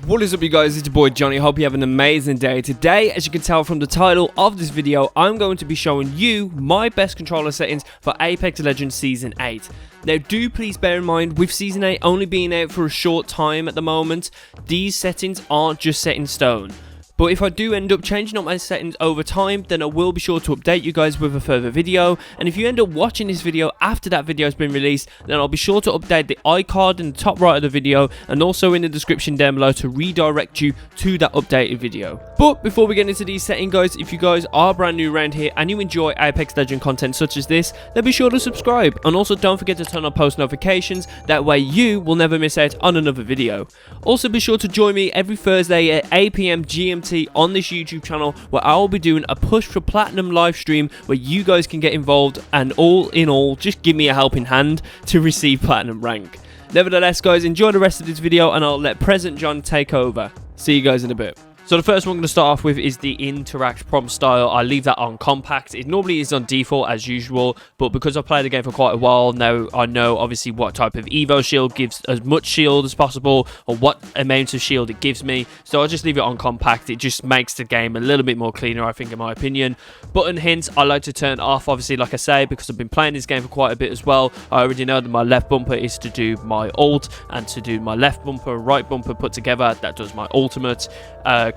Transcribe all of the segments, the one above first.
What is up, you guys? It's your boy Johnny. Hope you have an amazing day. Today, as you can tell from the title of this video, I'm going to be showing you my best controller settings for Apex Legends Season 8. Now, do please bear in mind, with Season 8 only being out for a short time at the moment, these settings aren't just set in stone. But if I do end up changing up my settings over time, then I will be sure to update you guys with a further video. And if you end up watching this video after that video has been released, then I'll be sure to update the iCard in the top right of the video and also in the description down below to redirect you to that updated video. But before we get into these settings, guys, if you guys are brand new around here and you enjoy Apex Legends content such as this, then be sure to subscribe. And also don't forget to turn on post notifications, that way you will never miss out on another video. Also be sure to join me every Thursday at 8 PM GMT on this YouTube channel, where I will be doing a push for platinum live stream where you guys can get involved and all in all just give me a helping hand to receive platinum rank. Nevertheless, guys, enjoy the rest of this video and I'll let Present John take over. See you guys in a bit. So the first one I'm going to start off with is the interact prompt style. I leave that on compact. It normally is on default as usual, but because I've played the game for quite a while now, I know obviously what type of Evo shield gives as much shield as possible, or what amount of shield it gives me. So I'll just leave it on compact. It just makes the game a little bit more cleaner, I think, in my opinion. Button hints, I like to turn off, obviously, like I say, because I've been playing this game for quite a bit as well. I already know that my left bumper is to do my ult, and to do my left bumper, right bumper put together, that does my ultimate.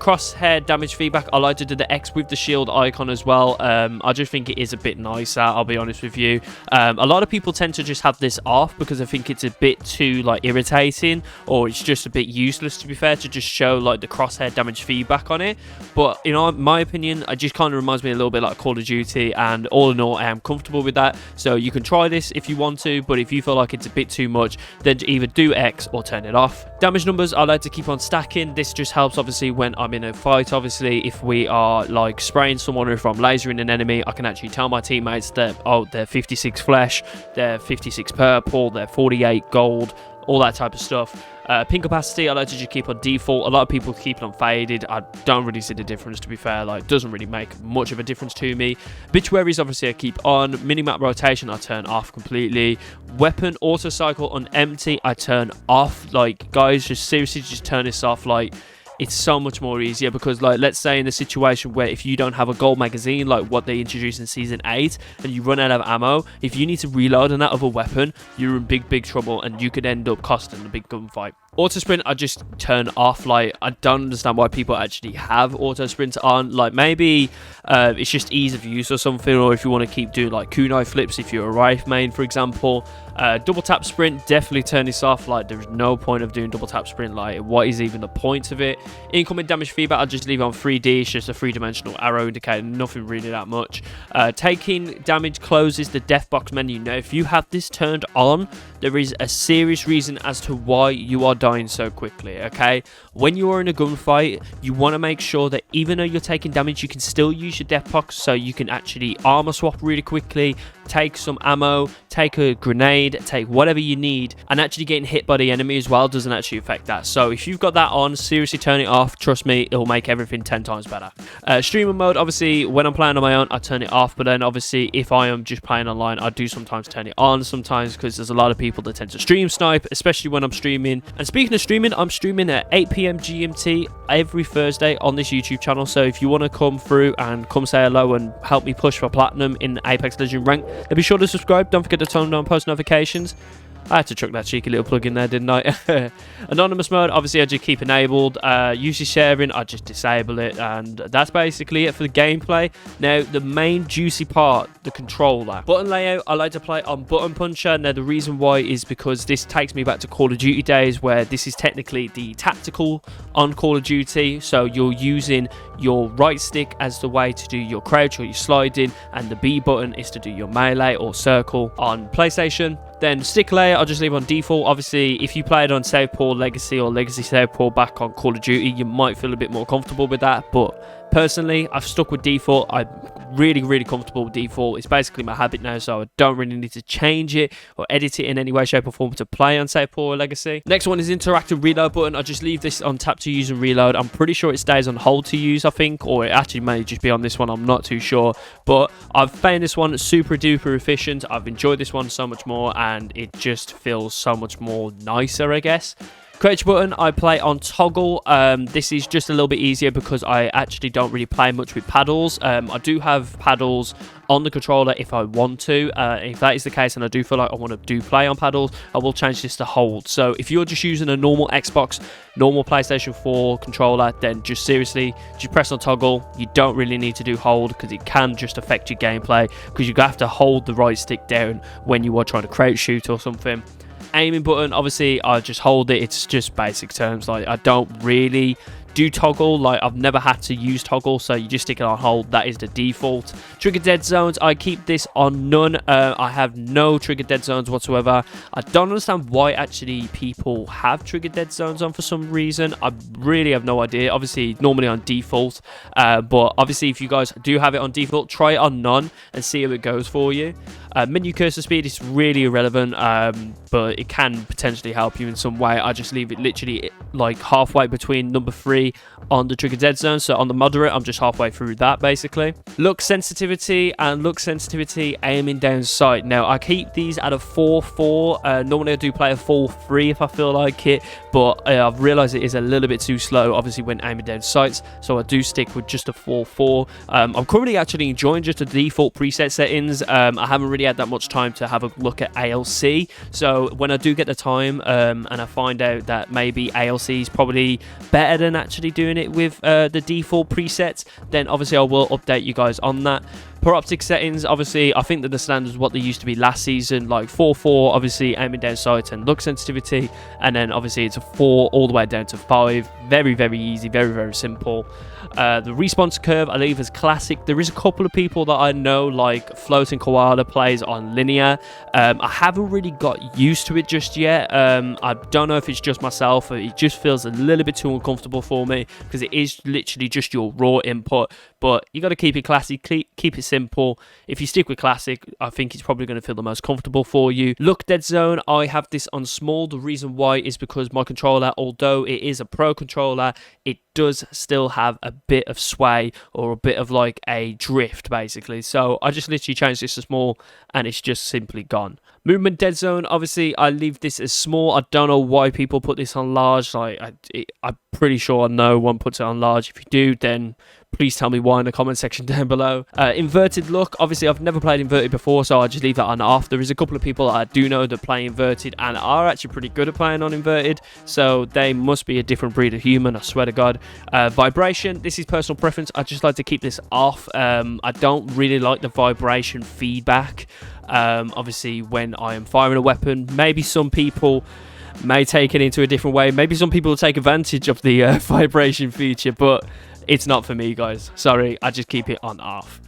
Crosshair damage feedback, I like to do the X with the shield icon as well. I just think it is a bit nicer, I'll be honest with you. A lot of people tend to just have this off because I think it's a bit too like irritating, or it's just a bit useless, to be fair, to just show like the crosshair damage feedback on it. But you know, in my opinion, it just kind of reminds me a little bit like Call of Duty, and all in all I am comfortable with that. So you can try this if you want to, but if you feel like it's a bit too much, then either do X or turn it off. Damage numbers, I like to keep on stacking. This just helps obviously when I'm in a fight. Obviously, if we are like spraying someone, or if I'm lasering an enemy, I can actually tell my teammates that, oh, they're 56 flesh, they're 56 purple, they're 48 gold, all that type of stuff. Ping capacity, I like to just keep on default. A lot of people keep it on faded. I don't really see the difference, to be fair. Like, doesn't really make much of a difference to me. Obituaries, obviously, I keep on. Minimap rotation, I turn off completely. Weapon auto cycle on empty, I turn off. Like, guys, just seriously, just turn this off. Like, it's so much more easier, because like, let's say in a situation where if you don't have a gold magazine like what they introduced in Season 8 and you run out of ammo, if you need to reload on that other weapon, you're in big trouble and you could end up costing a big gunfight. Auto sprint, I just turn off. Like, I don't understand why people actually have auto sprint on. Like, maybe it's just ease of use or something, or if you want to keep doing like kunai flips if you're a Rife main, for example. Double tap sprint, definitely turn this off. Like, there's no point of doing double tap sprint. Like, what is even the point of it? Incoming damage feedback, I'll just leave it on 3D. It's just a three-dimensional arrow indicator, nothing really that much. Taking damage closes the death box menu. Now, if you have this turned on, there is a serious reason as to why you are dying so quickly, okay? When you are in a gunfight, you want to make sure that even though you're taking damage, you can still use your death box, so you can actually armor swap really quickly, take some ammo, take a grenade, take whatever you need, and actually getting hit by the enemy as well doesn't actually affect that. So if you've got that on, seriously turn it off. Trust me, it'll make everything 10 times better. Streamer mode, obviously when I'm playing on my own, I turn it off, but then obviously if I am just playing online, I do sometimes turn it on sometimes, because there's a lot of people that tend to stream snipe, especially when I'm streaming. And speaking of streaming, I'm streaming at 8 PM GMT every Thursday on this YouTube channel, so if you want to come through and come say hello and help me push for platinum in Apex Legends rank, then be sure to subscribe. Don't forget to turn on post notifications. I had to chuck that cheeky little plug in there, didn't I? Anonymous mode, obviously I just keep enabled. Usually sharing, I just disable it, and that's basically it for the gameplay. Now, the main juicy part, the controller. Button layout, I like to play on button puncher. Now, the reason why is because this takes me back to Call of Duty days, where this is technically the tactical on Call of Duty. So you're using your right stick as the way to do your crouch or your sliding, and the B button is to do your melee or circle on PlayStation. Then stick layer, I'll just leave on default. Obviously, if you played on Southpaw Legacy or Legacy Southpaw back on Call of Duty, you might feel a bit more comfortable with that. But personally, I've stuck with default. I'm really comfortable with default. It's basically my habit now, so I don't really need to change it or edit it in any way, shape or form to play on Southpaw or Legacy. Next one is interactive reload button. I just leave this on tap to use and reload. I'm pretty sure it stays on hold to use, I think, or it actually may just be on this one. I'm not too sure, but I've found this one super duper efficient. I've enjoyed this one so much more, and it just feels so much more nicer, I guess. Crouch button, I play on toggle. This is just a little bit easier because I actually don't really play much with paddles. I do have paddles on the controller if I want to. If that is the case and I do feel like I want to play on paddles, I will change this to hold. So if you're just using a normal Xbox, normal PlayStation 4 controller, then just seriously, just press on toggle. You don't really need to do hold because it can just affect your gameplay because you have to hold the right stick down when you are trying to crouch shoot or something. Aiming button, obviously I just hold it. It's just basic terms. Like, I don't really do toggle. Like, I've never had to use toggle, so you just stick it on hold. That is the default. Trigger dead zones, I keep this on none. I have no trigger dead zones whatsoever. I don't understand why actually people have trigger dead zones on for some reason. I really have no idea. Obviously normally on default, but obviously if you guys do have it on default, try it on none and see how it goes for you. Menu cursor speed is really irrelevant, but it can potentially help you in some way. I just leave it literally like halfway between number 3 on the trigger dead zone. So on the moderate, I'm just halfway through that basically. Look sensitivity and look sensitivity aiming down sight. Now I keep these at a 4-4. Normally I do play a 4-3 if I feel like it, but I've realized it is a little bit too slow obviously when aiming down sights, so I do stick with just a 4-4. I'm currently actually enjoying just the default preset settings. I haven't really had that much time to have a look at ALC, so when I do get the time and I find out that maybe ALC is probably better than actually doing it with the default presets, then obviously I will update you guys on that. Per optic settings, obviously I think that the standard is what they used to be last season, like 4-4 obviously aiming down sight and look sensitivity, and then obviously it's a 4 all the way down to 5. Very easy, very simple. The response curve I leave as classic. There is a couple of people that I know, like Floating Koala plays on linear. I haven't really got used to it just yet. I don't know if it's just myself, or it just feels a little bit too uncomfortable for me because it is literally just your raw input. But you got to keep it classic, keep it simple. If you stick with classic, I think it's probably going to feel the most comfortable for you. Look dead zone, I have this on small. The reason why is because my controller, although it is a pro controller, it does still have a bit of sway or a bit of like a drift basically. So I just literally changed this to small and it's just simply gone. Movement dead zone, obviously I leave this as small. I don't know why people put this on large. Like I'm pretty sure no one puts it on large. If you do, then please tell me why in the comment section down below. Inverted look, obviously I've never played inverted before, so I just leave that on off. There is a couple of people that I do know that play inverted and are actually pretty good at playing on inverted, so they must be a different breed of human, I swear to God. Vibration, this is personal preference. I just like to keep this off. I don't really like the vibration feedback. Obviously when I am firing a weapon, maybe some people may take it into a different way. Maybe some people will take advantage of the vibration feature, but it's not for me, guys. Sorry, I just keep it on off.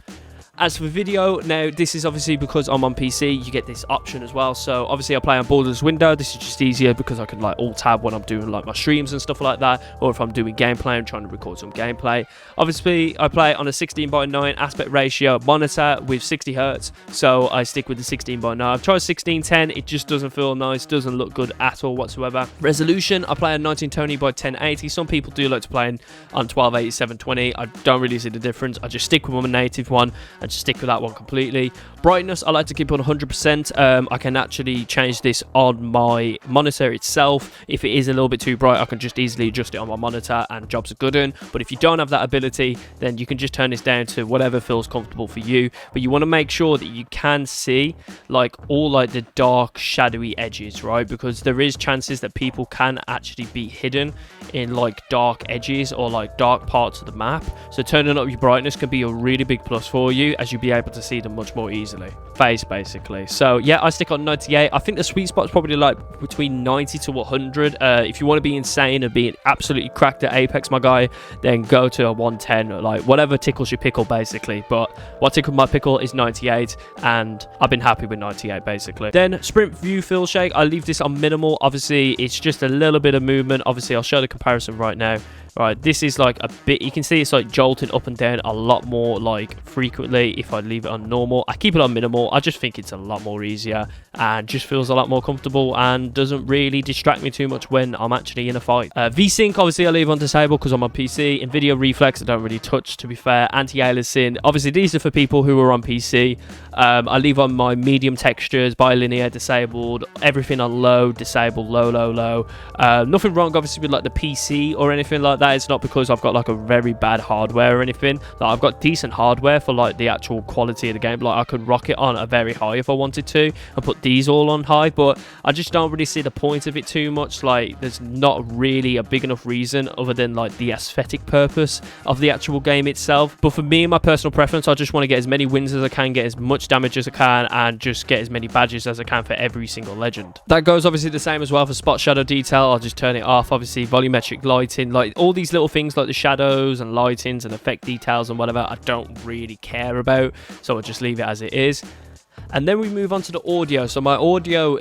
As for video, now this is obviously because I'm on PC, you get this option as well. So obviously I play on borderless window. This is just easier because I can like alt tab when I'm doing like my streams and stuff like that, or if I'm doing gameplay and trying to record some gameplay. Obviously I play on a 16:9 aspect ratio monitor with 60 Hz, so I stick with the 16:9. I've tried 1610, it just doesn't feel nice, doesn't look good at all whatsoever. Resolution, I play on 1920 by 1080. Some people do like to play on 1280 720. I don't really see the difference. I just stick with my native one and just stick with that one completely. Brightness, I like to keep on 100%. I can actually change this on my monitor itself. If it is a little bit too bright, I can just easily adjust it on my monitor and jobs are good in. But if you don't have that ability, then you can just turn this down to whatever feels comfortable for you. But you want to make sure that you can see like all like the dark shadowy edges, right? Because there is chances that people can actually be hidden in like dark edges or like dark parts of the map. So turning up your brightness can be a really big plus for you, as you'll be able to see them much more easily. Face basically. So yeah, I stick on 98. I think the sweet spot's probably like between 90 to 100. If you want to be insane and be absolutely cracked at Apex, my guy, then go to a 110, like whatever tickles your pickle basically. But what tickled my pickle is 98, and I've been happy with 98 basically. Then sprint view fill shake, I leave this on minimal. Obviously it's just a little bit of movement. Obviously I'll show the comparison right now. Right, this is like a bit, you can see it's like jolting up and down a lot more like frequently if I leave it on normal. I keep it on minimal. I just think it's a lot more easier and just feels a lot more comfortable and doesn't really distract me too much when I'm actually in a fight. VSync, obviously I leave on disabled because I'm on PC. NVIDIA Reflex I don't really touch, to be fair. Anti-aliasing, obviously these are for people who are on PC. I leave on my medium textures, bilinear disabled, everything on low, disabled, low, low, low. Nothing wrong obviously with like the PC or anything like that. It's not because I've got like a very bad hardware or anything. Like I've got decent hardware for like the actual quality of the game. Like I could rock it on a very high if I wanted to and put these all on high, but I just don't really see the point of it too much. Like there's not really a big enough reason other than like the aesthetic purpose of the actual game itself. But for me, my personal preference, I just want to get as many wins as I can, get as much damage as I can, and just get as many badges as I can for every single legend. That goes obviously the same as well for spot shadow detail. I'll just turn it off. Obviously volumetric lighting, like all these little things like the shadows and lightings and effect details and whatever, I don't really care about, so I'll just leave it as it is. And then we move on to the audio. So my audio,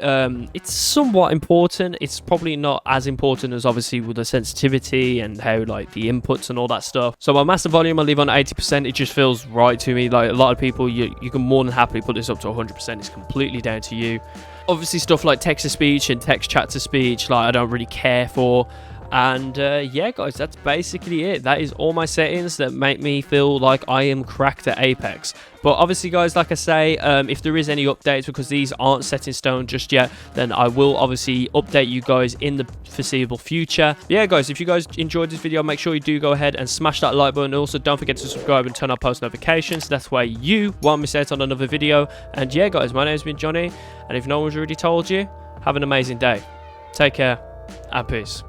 it's somewhat important. It's probably not as important as obviously with the sensitivity and how like the inputs and all that stuff. So my master volume I leave on 80%. It just feels right to me. Like a lot of people, you can more than happily put this up to 100%. It's completely down to you. Obviously stuff like text to speech and text chat to speech, like I don't really care for. And yeah guys, that's basically it. That is all my settings that make me feel like I am cracked at Apex. But obviously guys, like I say, if there is any updates, because these aren't set in stone just yet, then I will obviously update you guys in the foreseeable future. But yeah guys, if you guys enjoyed this video, make sure you do go ahead and smash that like button. Also don't forget to subscribe and turn on post notifications. That's why you won't miss out on another video. And yeah guys, my name's been Johnny, and if no one's already told you, have an amazing day. Take care and peace.